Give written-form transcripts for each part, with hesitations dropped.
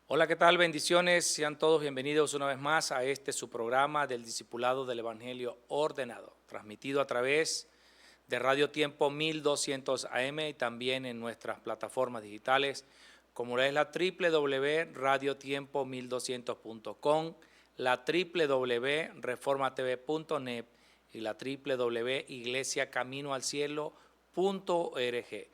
Hola, ¿qué tal? Bendiciones. Sean todos bienvenidos una vez más a su programa del Discipulado del Evangelio Ordenado, transmitido a través de Radio Tiempo 1200 AM y también en nuestras plataformas digitales, como es la www.radiotiempo1200.com, la www.reformatv.net y la www.iglesiacaminoalcielo.org.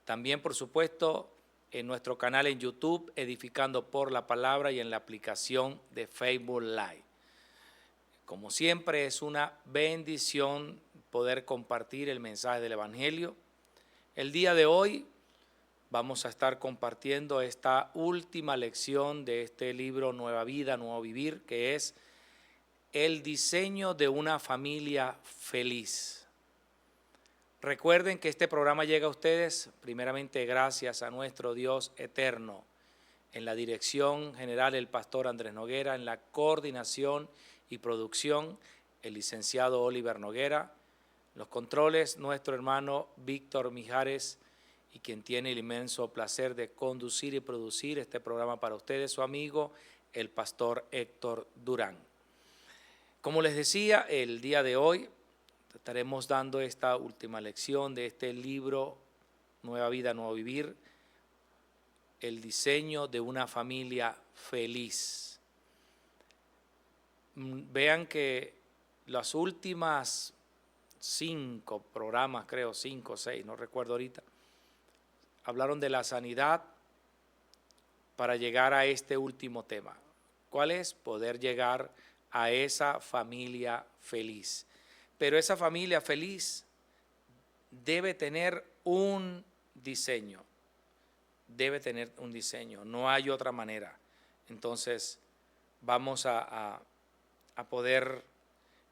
También, por supuesto, en nuestro canal en YouTube, Edificando por la Palabra, y en la aplicación de Facebook Live. Como siempre, es una bendición poder compartir el mensaje del Evangelio. El día de hoy vamos a estar compartiendo esta última lección de este libro Nueva Vida, Nuevo Vivir, que es el diseño de una familia feliz. Recuerden que este programa llega a ustedes primeramente gracias a nuestro Dios eterno, en la dirección general el pastor Andrés Noguera, en la coordinación y producción el licenciado Oliver Noguera, los controles nuestro hermano Víctor Mijares, y quien tiene el inmenso placer de conducir y producir este programa para ustedes, su amigo el pastor Héctor Durán. Como les decía, el día de hoy estaremos dando esta última lección de este libro Nueva Vida, Nuevo Vivir, el diseño de una familia feliz. Vean que las últimas 5 programas, creo 5 o 6, no recuerdo ahorita, hablaron de la sanidad para llegar a este último tema. ¿Cuál es? Poder llegar a esa familia feliz. Pero esa familia feliz debe tener un diseño, no hay otra manera. Entonces vamos a poder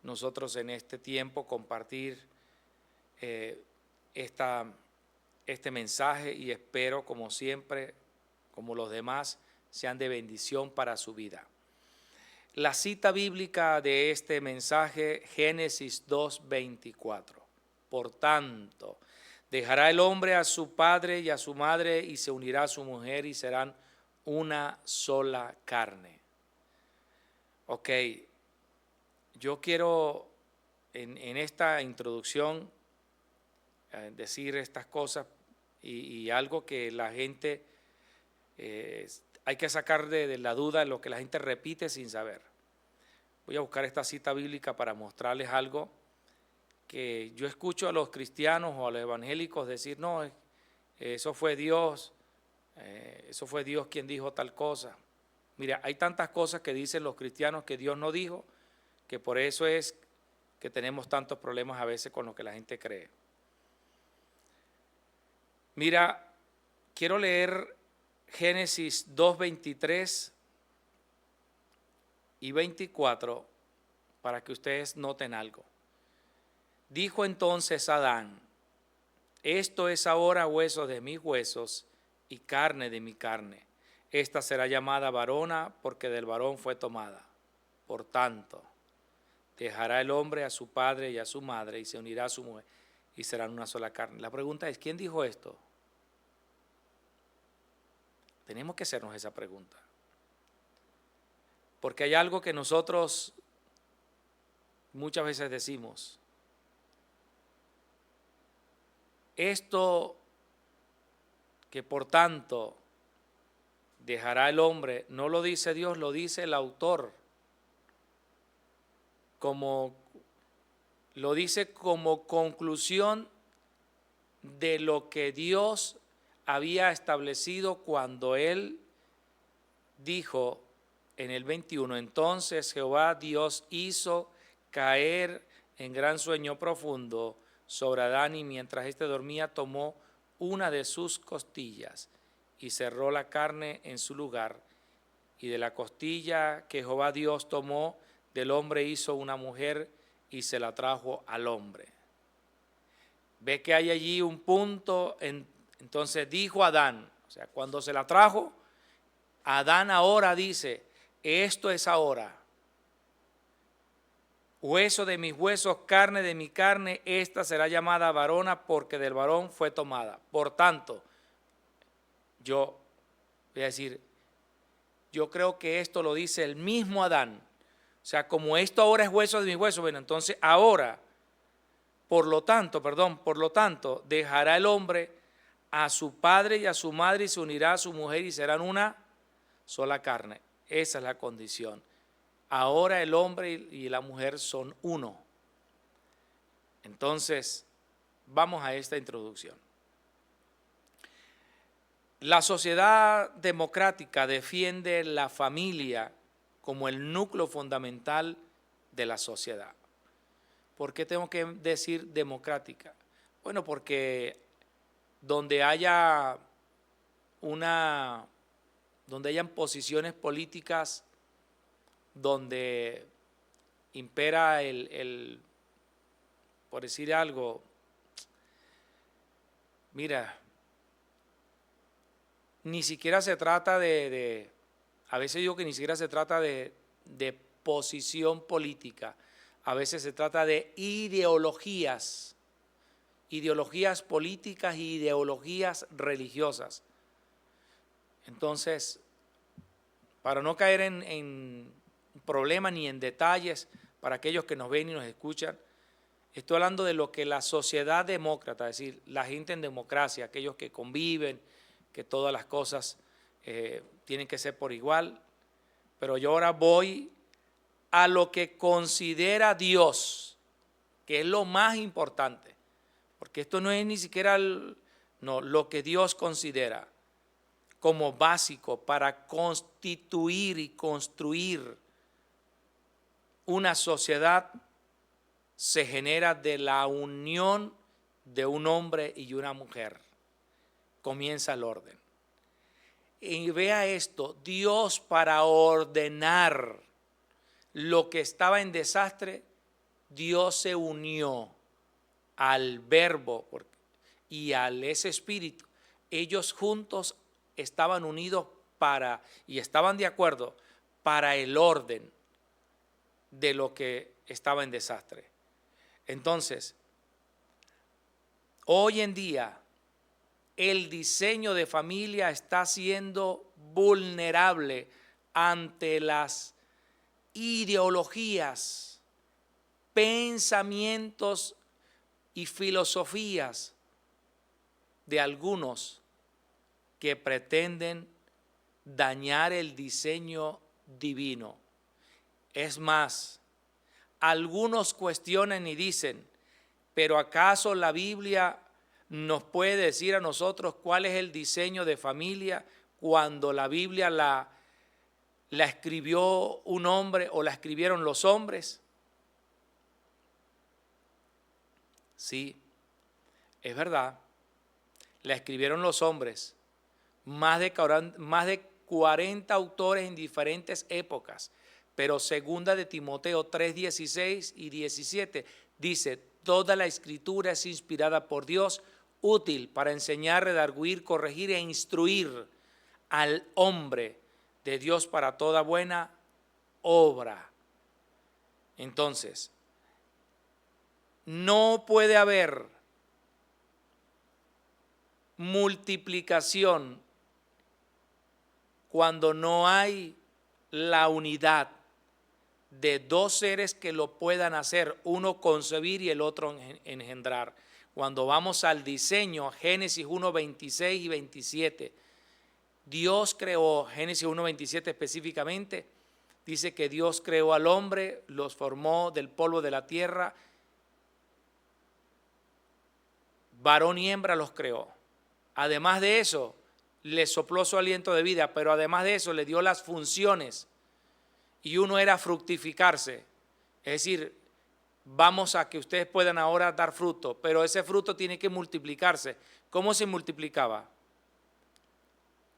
nosotros en este tiempo compartir este mensaje, y espero, como siempre, como los demás, sean de bendición para su vida. La cita bíblica de este mensaje, Génesis 2:24. Por tanto, dejará el hombre a su padre y a su madre y se unirá a su mujer y serán una sola carne. Ok, yo quiero en esta introducción decir estas cosas y algo que la gente hay que sacar de la duda, lo que la gente repite sin saber. Voy a buscar esta cita bíblica para mostrarles algo que yo escucho a los cristianos o a los evangélicos decir: no, eso fue Dios quien dijo tal cosa. Mira, hay tantas cosas que dicen los cristianos que Dios no dijo, que por eso es que tenemos tantos problemas a veces con lo que la gente cree. Mira, quiero leer Génesis 2:23 y 24 para que ustedes noten algo. Dijo entonces Adán: esto es ahora hueso de mis huesos y carne de mi carne. Esta será llamada varona porque del varón fue tomada. Por tanto, dejará el hombre a su padre y a su madre y se unirá a su mujer y serán una sola carne. La pregunta es: ¿quién dijo esto? Tenemos que hacernos esa pregunta. Porque hay algo que nosotros muchas veces decimos: esto que por tanto dejará el hombre, no lo dice Dios, lo dice el autor, lo dice como conclusión de lo que Dios había establecido cuando Él dijo en el 21, entonces Jehová Dios hizo caer en gran sueño profundo sobre Adán, y mientras éste dormía tomó una de sus costillas y cerró la carne en su lugar, y de la costilla que Jehová Dios tomó del hombre hizo una mujer y se la trajo al hombre. Ve que hay allí un punto, entonces dijo Adán, o sea, cuando se la trajo, Adán ahora dice: esto es ahora, hueso de mis huesos, carne de mi carne, esta será llamada varona porque del varón fue tomada. Por tanto, yo voy a decir, yo creo que esto lo dice el mismo Adán. O sea, como esto ahora es hueso de mis huesos, bueno, entonces ahora, por lo tanto, dejará el hombre a su padre y a su madre y se unirá a su mujer y serán una sola carne. Esa es la condición. Ahora el hombre y la mujer son uno. Entonces, vamos a esta introducción. La sociedad democrática defiende la familia como el núcleo fundamental de la sociedad. ¿Por qué tengo que decir democrática? Bueno, porque donde hayan posiciones políticas donde impera por decir algo, mira, ni siquiera se trata a veces digo que ni siquiera se trata de posición política, a veces se trata de ideologías políticas y ideologías religiosas. Entonces, para no caer en problemas ni en detalles, para aquellos que nos ven y nos escuchan, estoy hablando de lo que la sociedad demócrata, es decir, la gente en democracia, aquellos que conviven, que todas las cosas tienen que ser por igual, pero yo ahora voy a lo que considera Dios, que es lo más importante, porque esto no es ni siquiera lo que Dios considera como básico para constituir y construir una sociedad. Se genera de la unión de un hombre y una mujer. Comienza el orden. Y vea esto, Dios, para ordenar lo que estaba en desastre, Dios se unió al Verbo y al ese Espíritu. Ellos juntos estaban unidos y estaban de acuerdo para el orden de lo que estaba en desastre. Entonces, hoy en día, el diseño de familia está siendo vulnerable ante las ideologías, pensamientos y filosofías de algunos que pretenden dañar el diseño divino. Es más, algunos cuestionan y dicen, ¿pero acaso la Biblia nos puede decir a nosotros cuál es el diseño de familia cuando la Biblia la escribió un hombre o la escribieron los hombres? Sí, es verdad, la escribieron los hombres, más de 40 autores en diferentes épocas, pero segunda de Timoteo 3:16 y 17 dice, toda la escritura es inspirada por Dios, útil para enseñar, redarguir, corregir e instruir al hombre de Dios para toda buena obra. Entonces, no puede haber multiplicación cuando no hay la unidad de dos seres que lo puedan hacer, uno concebir y el otro engendrar. Cuando vamos al diseño, Génesis 1:26 y 27, Dios creó, Génesis 1:27 específicamente, dice que Dios creó al hombre, los formó del polvo de la tierra, varón y hembra los creó. Además de eso, le sopló su aliento de vida, pero además de eso le dio las funciones. Y uno era fructificarse, es decir, vamos a que ustedes puedan ahora dar fruto, pero ese fruto tiene que multiplicarse. ¿Cómo se multiplicaba?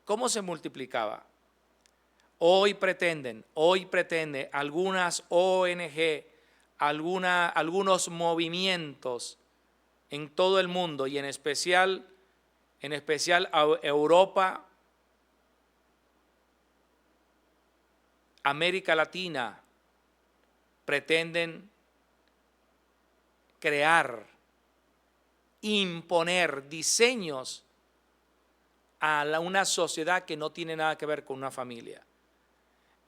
¿Cómo se multiplicaba? Hoy pretende algunas ONG, algunos movimientos en todo el mundo y en especial Europa, América Latina, pretenden crear, imponer diseños a una sociedad que no tiene nada que ver con una familia.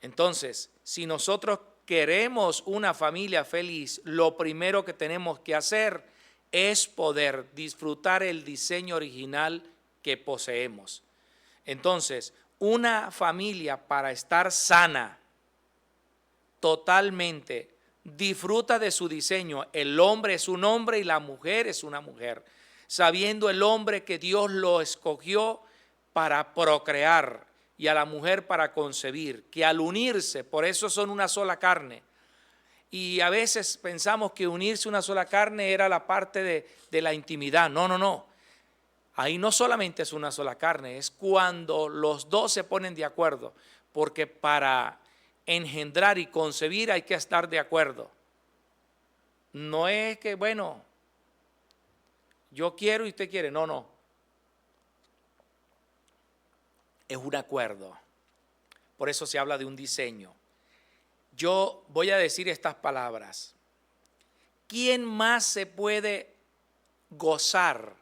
Entonces, si nosotros queremos una familia feliz, lo primero que tenemos que hacer es poder disfrutar el diseño original que poseemos. Entonces, una familia para estar sana, totalmente, disfruta de su diseño. El hombre es un hombre y la mujer es una mujer. Sabiendo el hombre que Dios lo escogió para procrear y a la mujer para concebir, que al unirse, por eso son una sola carne. Y a veces pensamos que unirse una sola carne era la parte de la intimidad. No, no, no. Ahí no solamente es una sola carne, es cuando los dos se ponen de acuerdo, porque para engendrar y concebir hay que estar de acuerdo. No es que, bueno, yo quiero y usted quiere, no, no. Es un acuerdo. Por eso se habla de un diseño. Yo voy a decir estas palabras. ¿Quién más se puede gozar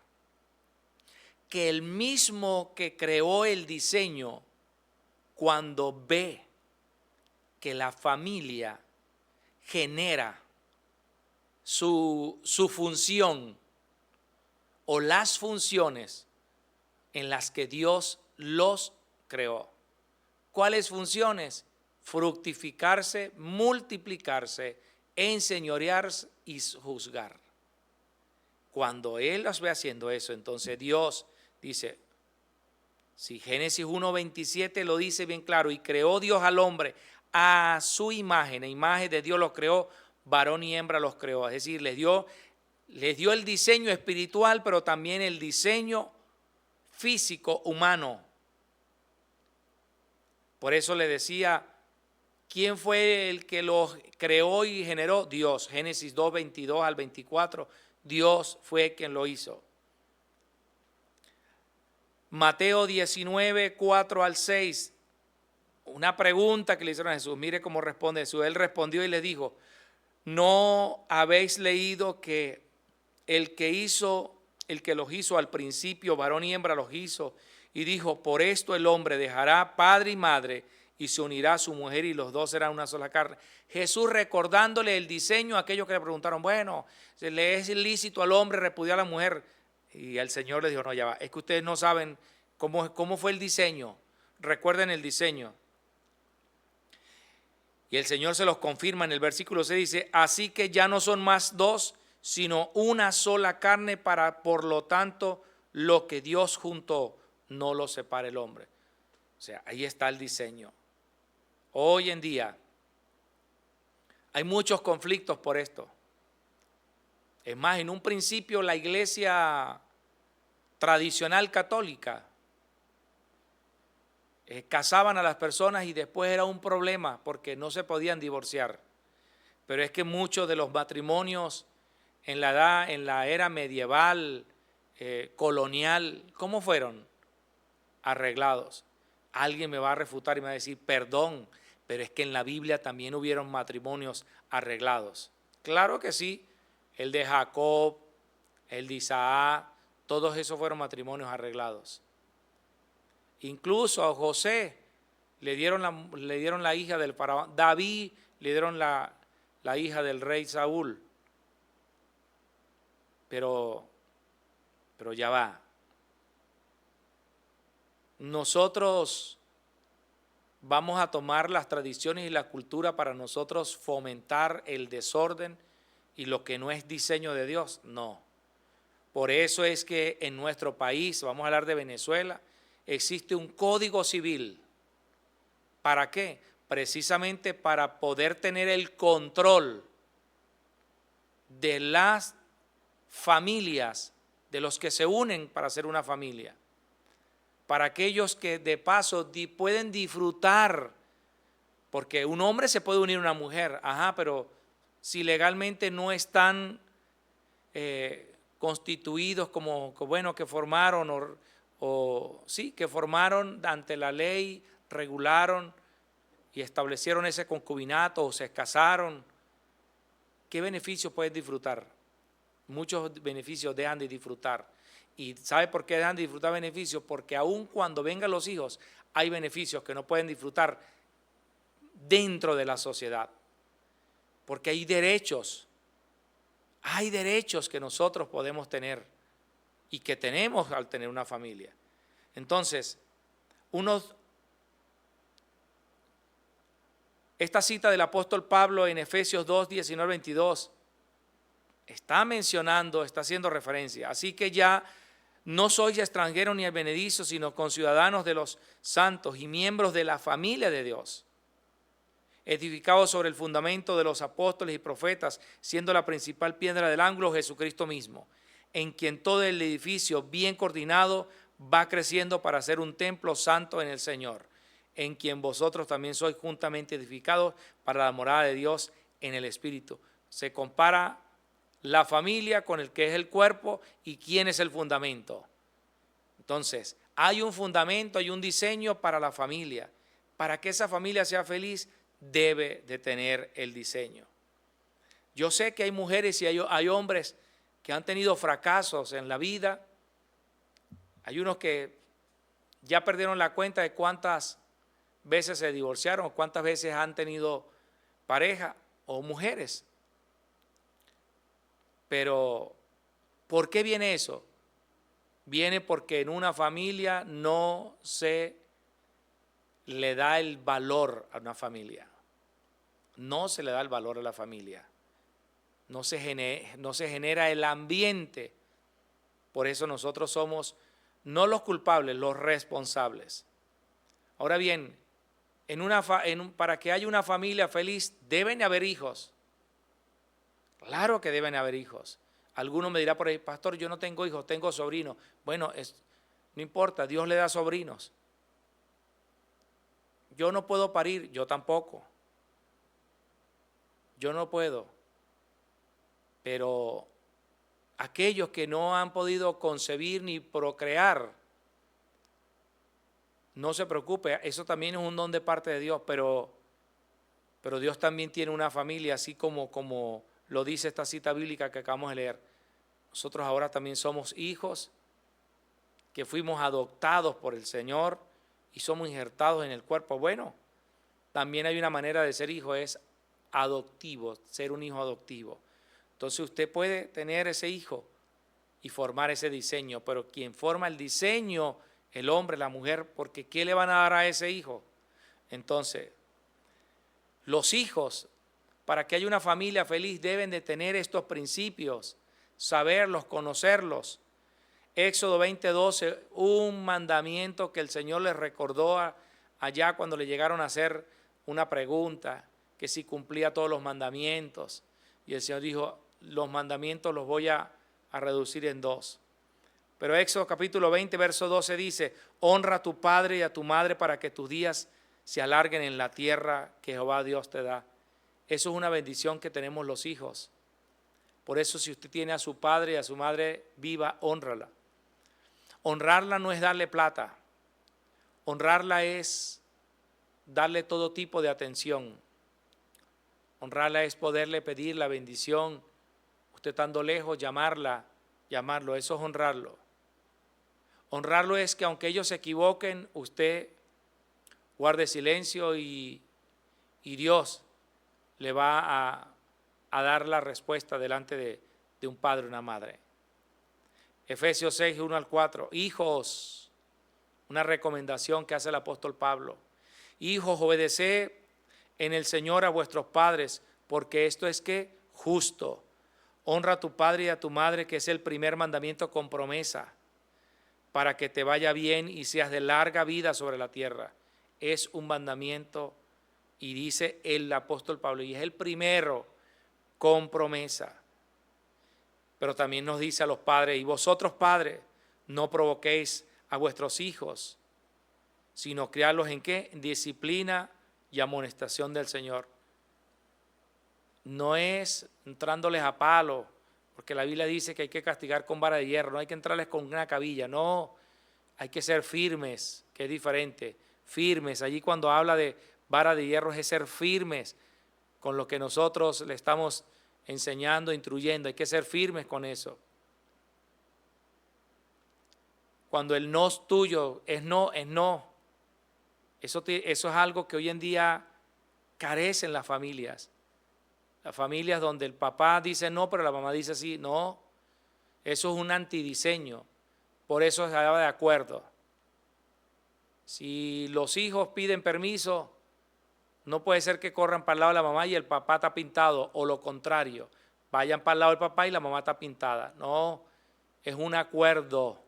que el mismo que creó el diseño cuando ve que la familia genera su función o las funciones en las que Dios los creó? ¿Cuáles funciones? Fructificarse, multiplicarse, enseñorearse y juzgar. Cuando Él los ve haciendo eso, entonces Dios dice, si Génesis 1:27 lo dice bien claro, y creó Dios al hombre a su imagen, a imagen de Dios los creó, varón y hembra los creó. Es decir, les dio el diseño espiritual, pero también el diseño físico humano. Por eso le decía, ¿quién fue el que los creó y generó? Dios. Génesis 2:22 al 24, Dios fue quien lo hizo. Mateo 19:4 al 6, una pregunta que le hicieron a Jesús, mire cómo responde Jesús. Él respondió y le dijo, ¿no habéis leído que el que los hizo al principio, varón y hembra los hizo? Y dijo, por esto el hombre dejará padre y madre y se unirá a su mujer y los dos serán una sola carne. Jesús recordándole el diseño a aquellos que le preguntaron, bueno, ¿se le es ilícito al hombre repudiar a la mujer? Y el Señor le dijo, no, ya va, es que ustedes no saben cómo fue el diseño. Recuerden el diseño. Y el Señor se los confirma en el versículo 6, dice, así que ya no son más dos, sino una sola carne, por lo tanto, lo que Dios juntó, no lo separa el hombre. O sea, ahí está el diseño. Hoy en día hay muchos conflictos por esto. Es más, en un principio la iglesia tradicional católica casaban a las personas y después era un problema porque no se podían divorciar. Pero es que muchos de los matrimonios en la era medieval, colonial, ¿cómo fueron? Arreglados. Alguien me va a refutar y me va a decir, perdón, pero es que en la Biblia también hubieron matrimonios arreglados. Claro que sí, el de Jacob, el de Isaac, todos esos fueron matrimonios arreglados. Incluso a José le dieron la hija del faraón, David le dieron la hija del rey Saúl. Pero ya va. Nosotros vamos a tomar las tradiciones y la cultura para nosotros fomentar el desorden y lo que no es diseño de Dios. No. Por eso es que en nuestro país, vamos a hablar de Venezuela, existe un código civil. ¿Para qué? Precisamente para poder tener el control de las familias, de los que se unen para hacer una familia. Para aquellos que de paso pueden disfrutar, porque un hombre se puede unir a una mujer, pero si legalmente no están constituidos como bueno, que formaron que formaron ante la ley, regularon y establecieron ese concubinato o se casaron, ¿qué beneficios pueden disfrutar? Muchos beneficios dejan de disfrutar. ¿Y sabe por qué dejan de disfrutar beneficios? Porque aun cuando vengan los hijos, hay beneficios que no pueden disfrutar dentro de la sociedad, porque hay derechos que nosotros podemos tener y que tenemos al tener una familia. Entonces, esta cita del apóstol Pablo en Efesios 2, 19, 22, está mencionando, está haciendo referencia. Así que ya no sois extranjeros ni advenedizos, sino conciudadanos de los santos y miembros de la familia de Dios, edificados sobre el fundamento de los apóstoles y profetas, siendo la principal piedra del ángulo Jesucristo mismo, en quien todo el edificio bien coordinado va creciendo para ser un templo santo en el Señor, en quien vosotros también sois juntamente edificados para la morada de Dios en el Espíritu. Se compara la familia con el que es el cuerpo y quién es el fundamento. Entonces, hay un fundamento, hay un diseño para la familia. Para que esa familia sea feliz, debe de tener el diseño. Yo sé que hay mujeres y hay hombres que han tenido fracasos en la vida. Hay unos que ya perdieron la cuenta de cuántas veces se divorciaron o cuántas veces han tenido pareja, o mujeres. Pero, ¿por qué viene eso? Viene porque en una familia no se le da el valor a una familia. No se le da el valor a la familia. No se genera el ambiente. Por eso nosotros somos no los culpables, los responsables. Ahora bien, para que haya una familia feliz deben haber hijos. Claro que deben haber hijos. Alguno me dirá por ahí, pastor, yo no tengo hijos, tengo sobrinos. Bueno, no importa, Dios le da sobrinos. Yo no puedo parir, yo tampoco. Yo no puedo. Pero aquellos que no han podido concebir ni procrear, no se preocupe, eso también es un don de parte de Dios, pero Dios también tiene una familia, así como lo dice esta cita bíblica que acabamos de leer. Nosotros ahora también somos hijos que fuimos adoptados por el Señor y somos injertados en el cuerpo. Bueno, también hay una manera de ser hijo, es adoptivo, ser un hijo adoptivo. Entonces usted puede tener ese hijo y formar ese diseño, pero quien forma el diseño, el hombre, la mujer, porque ¿qué le van a dar a ese hijo? Entonces, los hijos, para que haya una familia feliz, deben de tener estos principios, saberlos, conocerlos. Éxodo 20:12, un mandamiento que el Señor les recordó allá cuando le llegaron a hacer una pregunta, que si cumplía todos los mandamientos. Y el Señor dijo, los mandamientos los voy a reducir en 2. Pero Éxodo capítulo 20, verso 12 dice, honra a tu padre y a tu madre para que tus días se alarguen en la tierra que Jehová Dios te da. Eso es una bendición que tenemos los hijos. Por eso si usted tiene a su padre y a su madre viva, hónrala. Honrarla no es darle plata. Honrarla es darle todo tipo de atención. Honrarla es poderle pedir la bendición. Usted estando lejos, llamarlo, eso es honrarlo. Honrarlo es que aunque ellos se equivoquen, usted guarde silencio y Dios le va a dar la respuesta delante de un padre o una madre. Efesios 6, 1 al 4. Hijos, una recomendación que hace el apóstol Pablo. Hijos, obedeced en el Señor a vuestros padres, porque esto es que justo. Honra a tu padre y a tu madre, que es el primer mandamiento con promesa, para que te vaya bien y seas de larga vida sobre la tierra. Es un mandamiento, y dice el apóstol Pablo, y es el primero con promesa. Pero también nos dice a los padres, y vosotros padres, no provoquéis a vuestros hijos, sino criarlos ¿en qué? En disciplina y amonestación del Señor. No es entrándoles a palo, porque la Biblia dice que hay que castigar con vara de hierro, no hay que entrarles con una cabilla, no, hay que ser firmes, que es diferente, firmes. Allí cuando habla de vara de hierro es ser firmes con lo que nosotros le estamos enseñando, instruyendo, hay que ser firmes con eso. Cuando el no tuyo es no, es no. Eso es algo que hoy en día carecen las familias. Las familias donde el papá dice no, pero la mamá dice sí. No, eso es un antidiseño. Por eso se estaba de acuerdo. Si los hijos piden permiso, no puede ser que corran para el lado de la mamá y el papá está pintado, o lo contrario, vayan para el lado del papá y la mamá está pintada. No, es un acuerdo.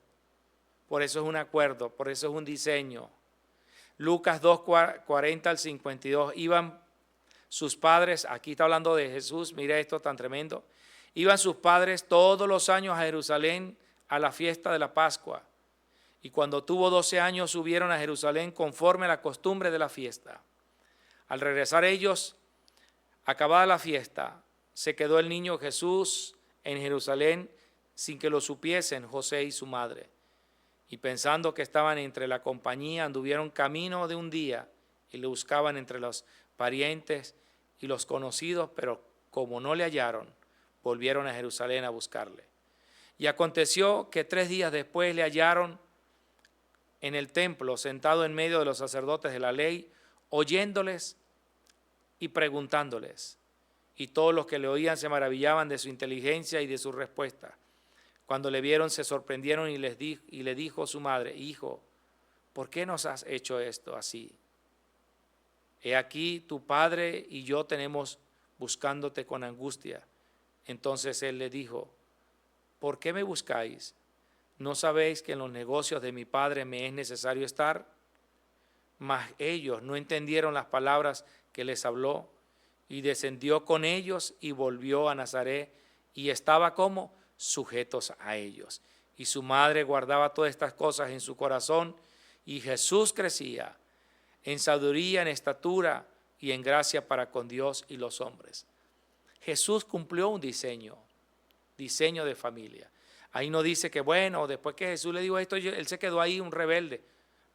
Por eso es un acuerdo, por eso es un diseño. Lucas 2, 40 al 52, iban sus padres, aquí está hablando de Jesús, mire esto tan tremendo, iban sus padres todos los años a Jerusalén a la fiesta de la Pascua, y cuando tuvo 12 años subieron a Jerusalén conforme a la costumbre de la fiesta. Al regresar ellos, acabada la fiesta, se quedó el niño Jesús en Jerusalén sin que lo supiesen José y su madre. Y pensando que estaban entre la compañía, anduvieron camino de un día y le buscaban entre los parientes y los conocidos, pero como no le hallaron, volvieron a Jerusalén a buscarle. Y aconteció que 3 días después le hallaron en el templo, sentado en medio de los sacerdotes de la ley, oyéndoles y preguntándoles. Y todos los que le oían se maravillaban de su inteligencia y de su respuesta. Cuando le vieron se sorprendieron y le dijo su madre: Hijo, ¿por qué nos has hecho esto así? He aquí tu padre y yo tenemos buscándote con angustia. Entonces él le dijo: ¿por qué me buscáis? ¿No sabéis que en los negocios de mi padre me es necesario estar? Mas ellos no entendieron las palabras que les habló, y descendió con ellos y volvió a Nazaret, y estaba como sujetos a ellos. Y su madre guardaba todas estas cosas en su corazón, y Jesús crecía en sabiduría, en estatura y en gracia para con Dios y los hombres. Jesús cumplió un diseño de familia. Ahí no dice que bueno, después que Jesús le dijo esto, él se quedó ahí un rebelde.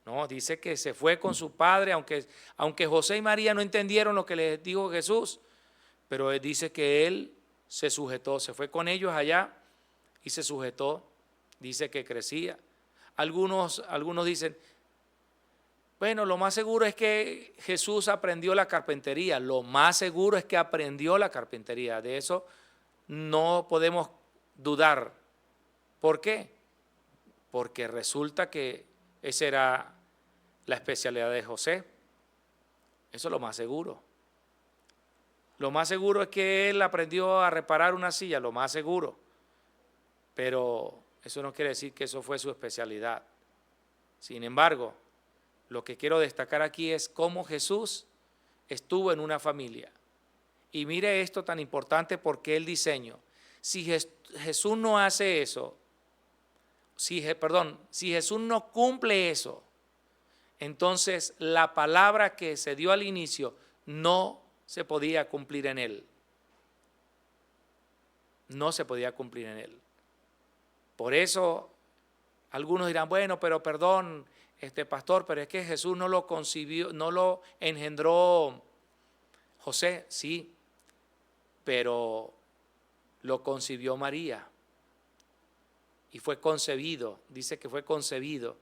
No, dice que se fue con su padre, aunque José y María no entendieron lo que les dijo Jesús, pero él dice que él se sujetó, se fue con ellos allá y se sujetó, dice que crecía. Algunos dicen, bueno, lo más seguro es que Jesús aprendió la carpintería, lo más seguro es que aprendió la carpintería, de eso no podemos dudar. ¿Por qué? Porque resulta que esa era la especialidad de José. Eso es lo más seguro. Lo más seguro es que él aprendió a reparar una silla, lo más seguro. Pero eso no quiere decir que eso fue su especialidad. Sin embargo, lo que quiero destacar aquí es cómo Jesús estuvo en una familia. Y mire esto tan importante porque el diseño. Si Jesús no hace eso, si Jesús no cumple eso, entonces la palabra que se dio al inicio no se podía cumplir en él. No se podía cumplir en él. Por eso algunos dirán, bueno, pero perdón, pastor, pero es que Jesús no lo concibió, no lo engendró José, sí, pero lo concibió María. Y fue concebido, dice que fue concebido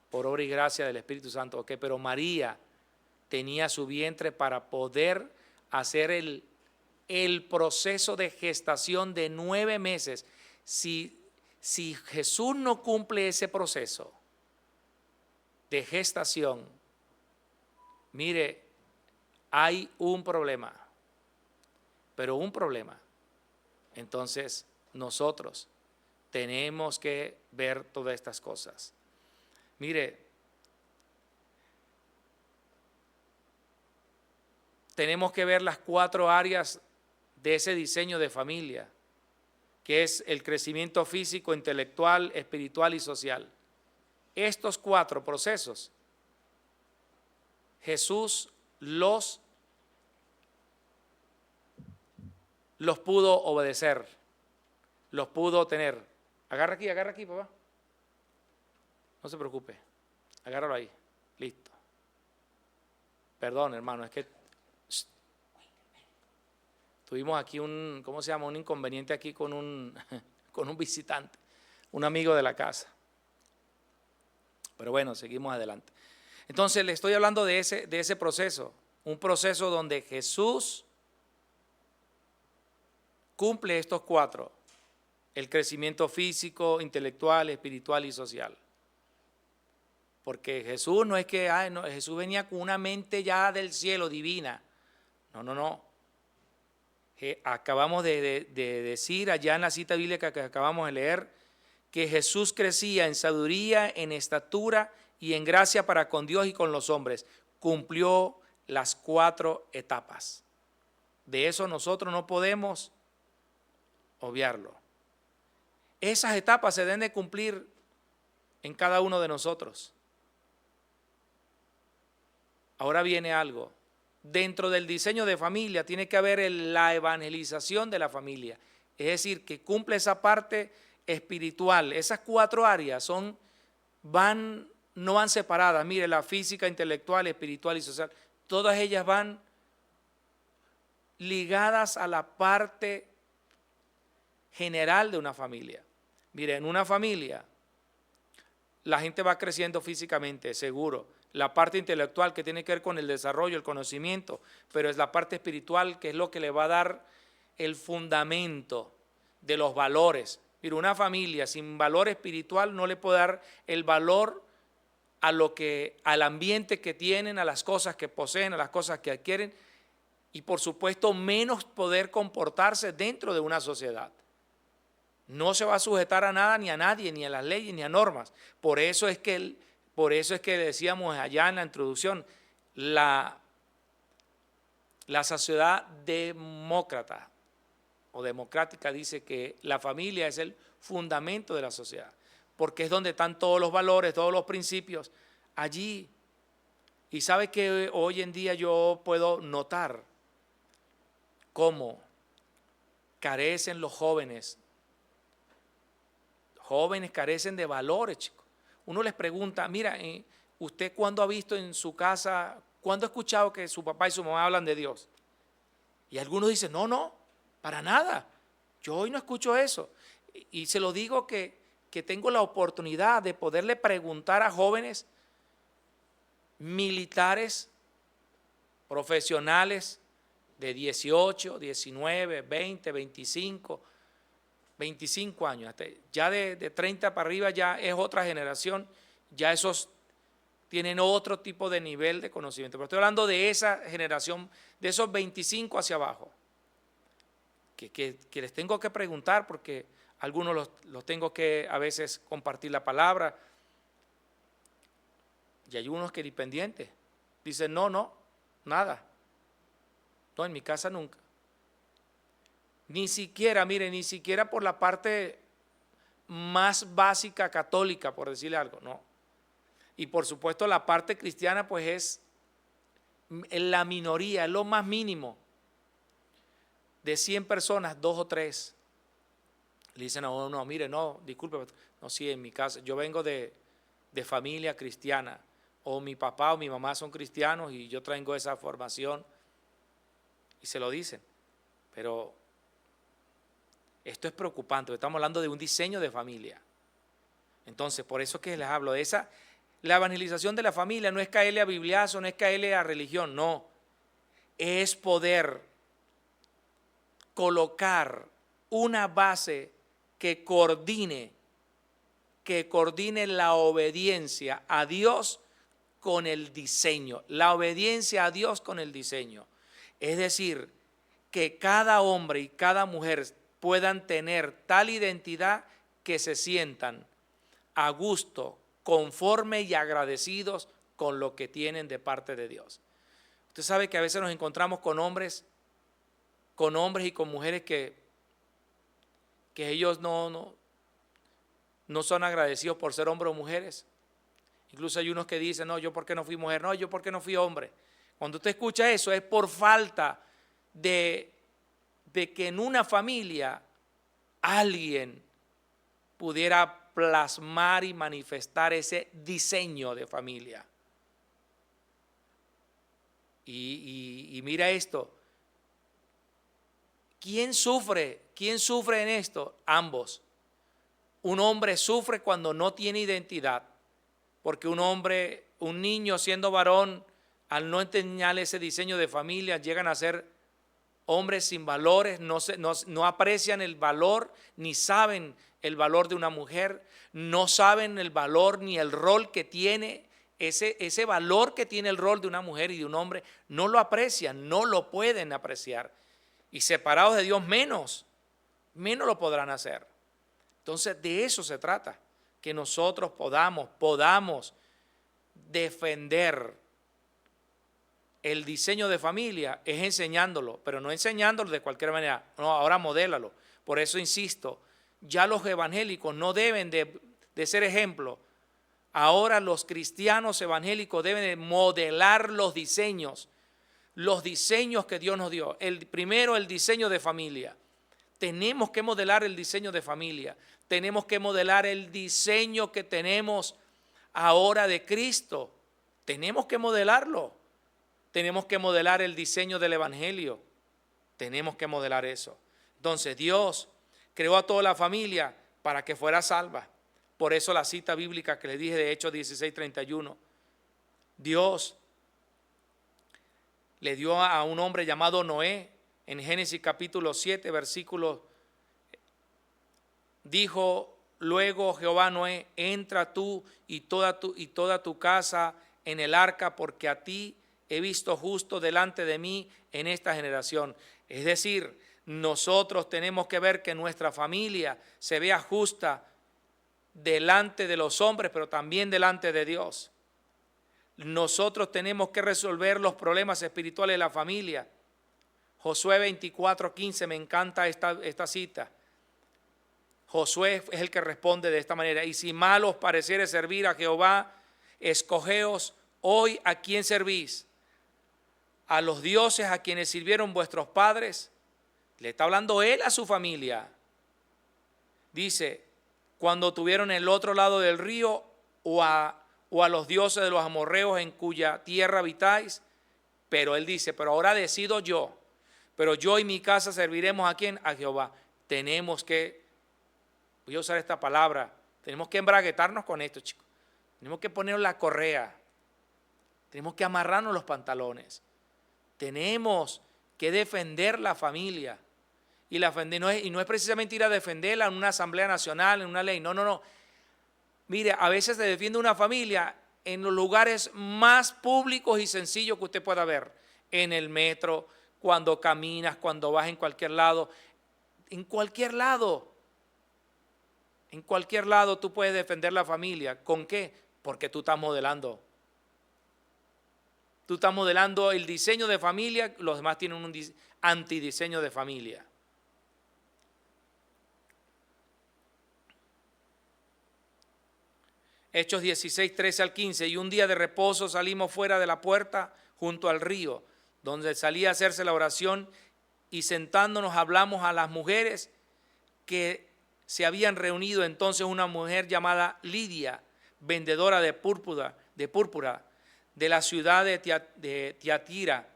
por obra y gracia del Espíritu Santo. Ok, pero María tenía su vientre para poder hacer el proceso de gestación de 9 meses. Si Jesús no cumple ese proceso de gestación, mire, hay un problema, pero un problema. Entonces, nosotros tenemos que ver todas estas cosas. Mire, tenemos que ver las 4 áreas de ese diseño de familia, que es el crecimiento físico, intelectual, espiritual y social. Estos 4 procesos, Jesús los pudo obedecer, los pudo tener. Agarra aquí, papá. No se preocupe, agárralo ahí, listo. Perdón, hermano, es que tuvimos aquí un inconveniente aquí con un visitante, un amigo de la casa. Pero bueno, seguimos adelante. Entonces le estoy hablando de ese proceso. un proceso donde Jesús cumple estos 4: el crecimiento físico, intelectual, espiritual y social. Porque Jesús no es que no, Jesús venía con una mente ya del cielo divina. No. Acabamos de decir allá en la cita bíblica que acabamos de leer que Jesús crecía en sabiduría, en estatura y en gracia para con Dios y con los hombres. Cumplió las 4 etapas. De eso nosotros no podemos obviarlo. Esas etapas se deben de cumplir en cada uno de nosotros. Ahora viene algo. Dentro del diseño de familia tiene que haber la evangelización de la familia. Es decir, que cumple esa parte espiritual. Esas 4 áreas no van separadas. Mire, la física, intelectual, espiritual y social. Todas ellas van ligadas a la parte general de una familia. Mire, en una familia la gente va creciendo físicamente, seguro. La parte intelectual que tiene que ver con el desarrollo, el conocimiento, pero es la parte espiritual que es lo que le va a dar el fundamento de los valores. Mira, una familia sin valor espiritual no le puede dar el valor al ambiente que tienen, a las cosas que poseen, a las cosas que adquieren y por supuesto menos poder comportarse dentro de una sociedad. No se va a sujetar a nada ni a nadie, ni a las leyes, ni a normas. Por eso es que decíamos allá en la introducción, la sociedad demócrata o democrática dice que la familia es el fundamento de la sociedad, porque es donde están todos los valores, todos los principios, allí. Y sabe que hoy en día yo puedo notar cómo carecen los jóvenes carecen de valores, chicos. Uno les pregunta, mira, ¿usted cuándo ha visto en su casa, cuándo ha escuchado que su papá y su mamá hablan de Dios? Y algunos dicen, no, para nada. Yo hoy no escucho eso. Y se lo digo que tengo la oportunidad de poderle preguntar a jóvenes militares, profesionales de 18, 19, 20, 25 años, ya de 30 para arriba ya es otra generación, ya esos tienen otro tipo de nivel de conocimiento. Pero estoy hablando de esa generación, de esos 25 hacia abajo, que les tengo que preguntar porque algunos los tengo que a veces compartir la palabra y hay unos que independientes dicen no, nada, no, en mi casa nunca. Ni siquiera, mire, ni siquiera por la parte más básica católica, por decirle algo, no. Y por supuesto la parte cristiana pues es la minoría, es lo más mínimo. De 100 personas, 2 o 3 le dicen a uno, no, mire, no, disculpe, no, sí, en mi casa, yo vengo de familia cristiana, o mi papá o mi mamá son cristianos y yo traigo esa formación, y se lo dicen, pero esto es preocupante, estamos hablando de un diseño de familia. Entonces, por eso que les hablo de esa, la evangelización de la familia no es caerle a bibliazo, no es caerle a religión, no, es poder colocar una base que coordine la obediencia a Dios con el diseño, la obediencia a Dios con el diseño. Es decir, que cada hombre y cada mujer puedan tener tal identidad que se sientan a gusto, conforme y agradecidos con lo que tienen de parte de Dios. Usted sabe que a veces nos encontramos con hombres y con mujeres que ellos no son agradecidos por ser hombres o mujeres. Incluso hay unos que dicen, no, yo por qué no fui mujer, no, yo por qué no fui hombre. Cuando usted escucha eso es por falta de que en una familia alguien pudiera plasmar y manifestar ese diseño de familia. Y mira esto, ¿quién sufre en esto? Ambos. Un hombre sufre cuando no tiene identidad, porque un niño siendo varón, al no enseñar ese diseño de familia, llegan a ser hombres sin valores, no aprecian el valor, ni saben el valor de una mujer, no saben el valor ni el rol que tiene, ese valor que tiene el rol de una mujer y de un hombre, no lo aprecian, no lo pueden apreciar. Y separados de Dios menos lo podrán hacer. Entonces de eso se trata, que nosotros podamos defender el diseño de familia, es enseñándolo, pero no enseñándolo de cualquier manera, no, ahora modélalo. Por eso insisto, ya los evangélicos no deben de ser ejemplo. Ahora los cristianos evangélicos deben de modelar los diseños que Dios nos dio. Primero, el diseño de familia. Tenemos que modelar el diseño de familia. Tenemos que modelar el diseño que tenemos ahora de Cristo. Tenemos que modelarlo. Tenemos que modelar el diseño del evangelio. Tenemos que modelar eso. Entonces Dios creó a toda la familia para que fuera salva. Por eso la cita bíblica que le dije de Hechos 16:31. Dios le dio a un hombre llamado Noé en Génesis capítulo 7, versículo. Dijo luego Jehová a Noé: entra tú y toda tu casa en el arca, porque a ti he visto justo delante de mí en esta generación. Es decir, nosotros tenemos que ver que nuestra familia se vea justa delante de los hombres, pero también delante de Dios. Nosotros tenemos que resolver los problemas espirituales de la familia. Josué 24:15, me encanta esta cita. Josué es el que responde de esta manera: y si mal os pareciere servir a Jehová, escogeos hoy a quién servís, a los dioses a quienes sirvieron vuestros padres. Le está hablando él a su familia. Dice, cuando tuvieron el otro lado del río, o a los dioses de los amorreos en cuya tierra habitáis. Pero él dice, pero ahora decido yo, pero yo y mi casa serviremos ¿a quién? A Jehová. Tenemos que, voy a usar esta palabra, tenemos que embraguetarnos con esto, chicos. Tenemos que poner la correa, tenemos que amarrarnos los pantalones. Tenemos que defender la familia. Y no es precisamente ir a defenderla en una asamblea nacional, en una ley. No. Mire, a veces se defiende una familia en los lugares más públicos y sencillos que usted pueda ver. En el metro, cuando caminas, cuando vas en cualquier lado. En cualquier lado. En cualquier lado tú puedes defender la familia. ¿Con qué? Porque tú estás modelando. Tú estás modelando el diseño de familia, los demás tienen un antidiseño de familia. Hechos 16, 13 al 15. Y un día de reposo salimos fuera de la puerta junto al río, donde salía a hacerse la oración, y sentándonos hablamos a las mujeres que se habían reunido. Entonces una mujer llamada Lidia, vendedora de púrpura, de la ciudad de Tiatira,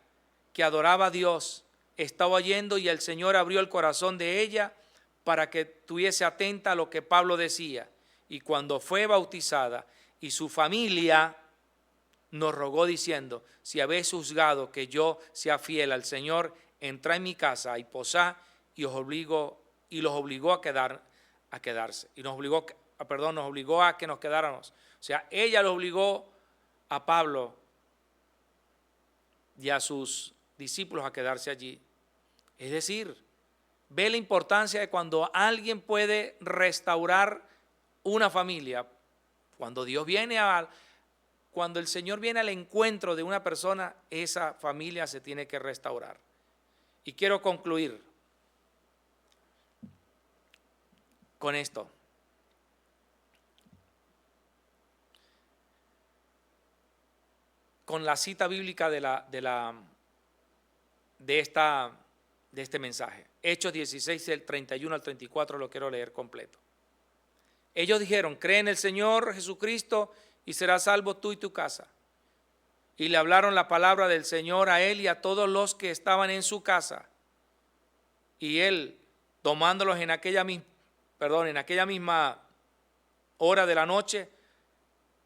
que adoraba a Dios, estaba oyendo, y el Señor abrió el corazón de ella para que estuviese atenta a lo que Pablo decía. Y cuando fue bautizada, y su familia nos rogó diciendo: si habéis juzgado que yo sea fiel al Señor, entrad en mi casa y posad, y los obligó a quedarse. Y nos obligó a que nos quedáramos. O sea, ella lo obligó a Pablo y a sus discípulos a quedarse allí. Es decir, ve la importancia de cuando alguien puede restaurar una familia. Cuando el Señor viene al encuentro de una persona, esa familia se tiene que restaurar. Y quiero concluir con esto. Con la cita bíblica de este mensaje. Hechos 16, del 31 al 34, lo quiero leer completo. Ellos dijeron: cree en el Señor Jesucristo y serás salvo tú y tu casa. Y le hablaron la palabra del Señor a él y a todos los que estaban en su casa. Y él, tomándolos en aquella misma hora de la noche,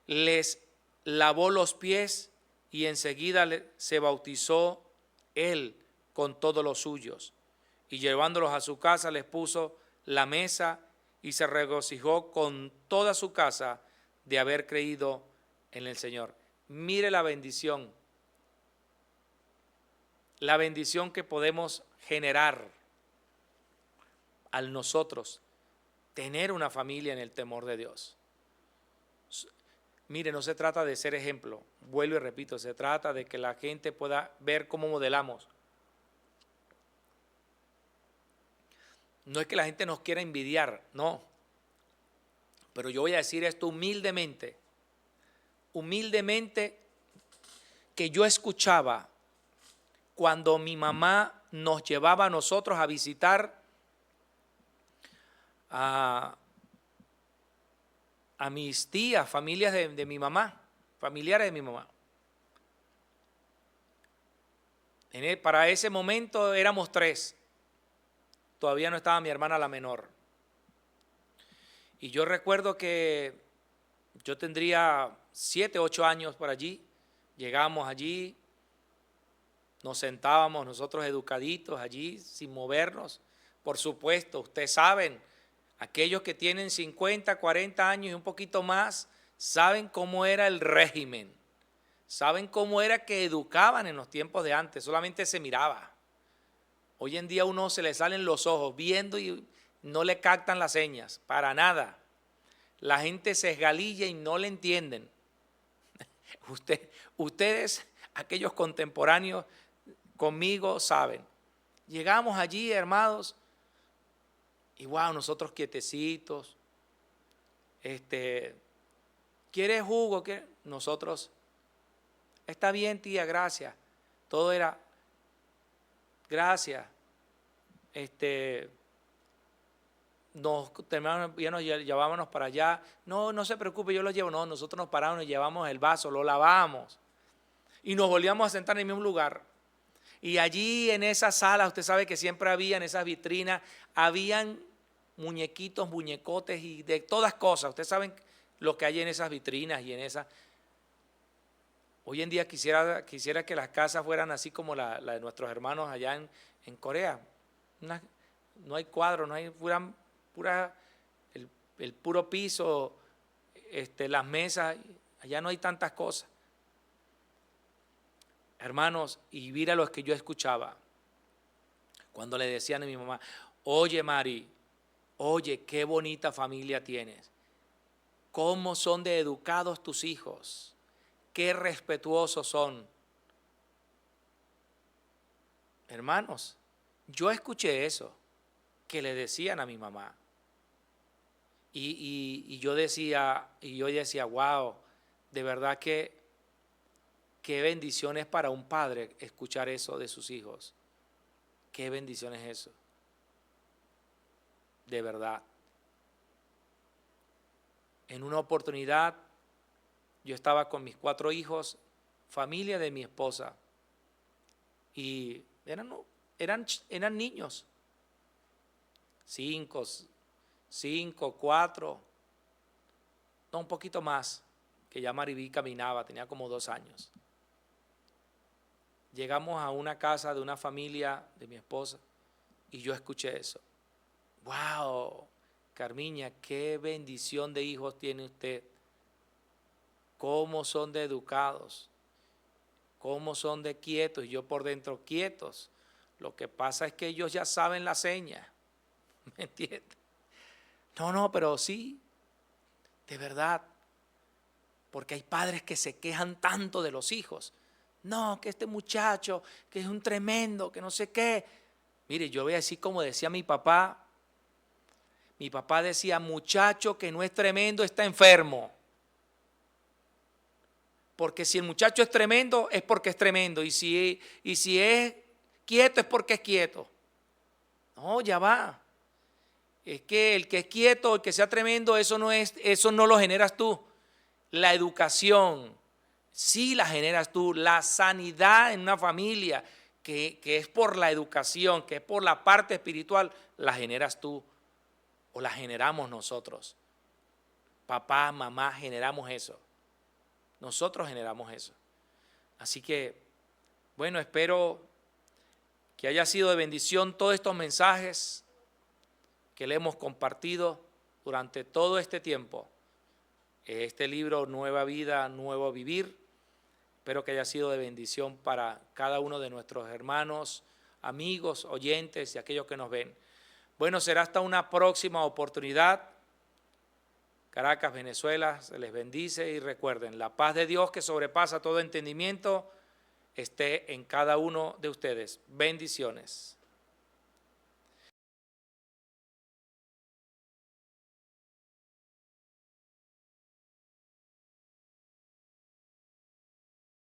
les lavó los pies y enseguida se bautizó él con todos los suyos. Y llevándolos a su casa les puso la mesa y se regocijó con toda su casa de haber creído en el Señor. Mire la bendición que podemos generar al nosotros tener una familia en el temor de Dios. Mire, no se trata de ser ejemplo, vuelvo y repito, se trata de que la gente pueda ver cómo modelamos. No es que la gente nos quiera envidiar, no. Pero yo voy a decir esto humildemente, que yo escuchaba cuando mi mamá nos llevaba a nosotros a visitar a mis tías, familias de mi mamá, familiares de mi mamá. Para ese momento éramos 3. Todavía no estaba mi hermana la menor. Y yo recuerdo que yo tendría 7, 8 años por allí. Llegamos allí, nos sentábamos nosotros educaditos allí sin movernos. Por supuesto, ustedes saben, aquellos que tienen 50, 40 años y un poquito más, saben cómo era el régimen. Saben cómo era que educaban en los tiempos de antes, solamente se miraba. Hoy en día a uno se le salen los ojos viendo y no le captan las señas, para nada. La gente se esgalilla y no le entienden. Ustedes, aquellos contemporáneos conmigo, saben. Llegamos allí, hermanos, y wow, nosotros quietecitos. ¿Quieres jugo? Nosotros, está bien, tía, gracias. Todo era, gracias. Nos terminamos, ya nos llevábamos para allá. No se preocupe, yo lo llevo. No, nosotros nos paramos, nos llevamos el vaso, lo lavamos. Y nos volvíamos a sentar en el mismo lugar. Y allí en esa sala, usted sabe que siempre había en esas vitrinas, habían muñequitos, muñecotes y de todas cosas. Ustedes saben lo que hay en esas vitrinas y en esas. Hoy en día quisiera que las casas fueran así como la de nuestros hermanos allá en Corea. No hay cuadros, no hay el puro piso, las mesas, allá no hay tantas cosas. Hermanos, y mira lo que yo escuchaba cuando le decían a mi mamá, oye Mari, oye, qué bonita familia tienes, cómo son de educados tus hijos, qué respetuosos son. Hermanos, yo escuché eso que le decían a mi mamá. Y yo decía, wow, de verdad que qué bendición es para un padre escuchar eso de sus hijos. Qué bendición es eso. De verdad. En una oportunidad, yo estaba con mis 4 hijos, familia de mi esposa, y eran niños. 5, 4, no, un poquito más, que ya Maribí caminaba, tenía como 2 años. Llegamos a una casa de una familia de mi esposa y yo escuché eso. ¡Wow! Carmiña, qué bendición de hijos tiene usted. Cómo son de educados, cómo son de quietos, y yo por dentro quietos. Lo que pasa es que ellos ya saben la seña, ¿me entiendes? No, pero sí, de verdad, porque hay padres que se quejan tanto de los hijos. No, que este muchacho, que es un tremendo, que no sé qué. Mire, yo voy a decir como decía mi papá. Mi papá decía, muchacho que no es tremendo está enfermo. Porque si el muchacho es tremendo, es porque es tremendo. Y si es quieto, es porque es quieto. No, ya va. Es que el que es quieto, el que sea tremendo, eso no lo generas tú. La educación, sí la generas tú. La sanidad en una familia, que es por la educación, que es por la parte espiritual, la generas tú o la generamos nosotros. Papá, mamá, generamos eso. Nosotros generamos eso. Así que, bueno, espero que haya sido de bendición todos estos mensajes que le hemos compartido durante todo este tiempo. Este libro, Nueva Vida, Nuevo Vivir, espero que haya sido de bendición para cada uno de nuestros hermanos, amigos, oyentes y aquellos que nos ven. Bueno, será hasta una próxima oportunidad. Caracas, Venezuela, se les bendice y recuerden, la paz de Dios que sobrepasa todo entendimiento esté en cada uno de ustedes. Bendiciones.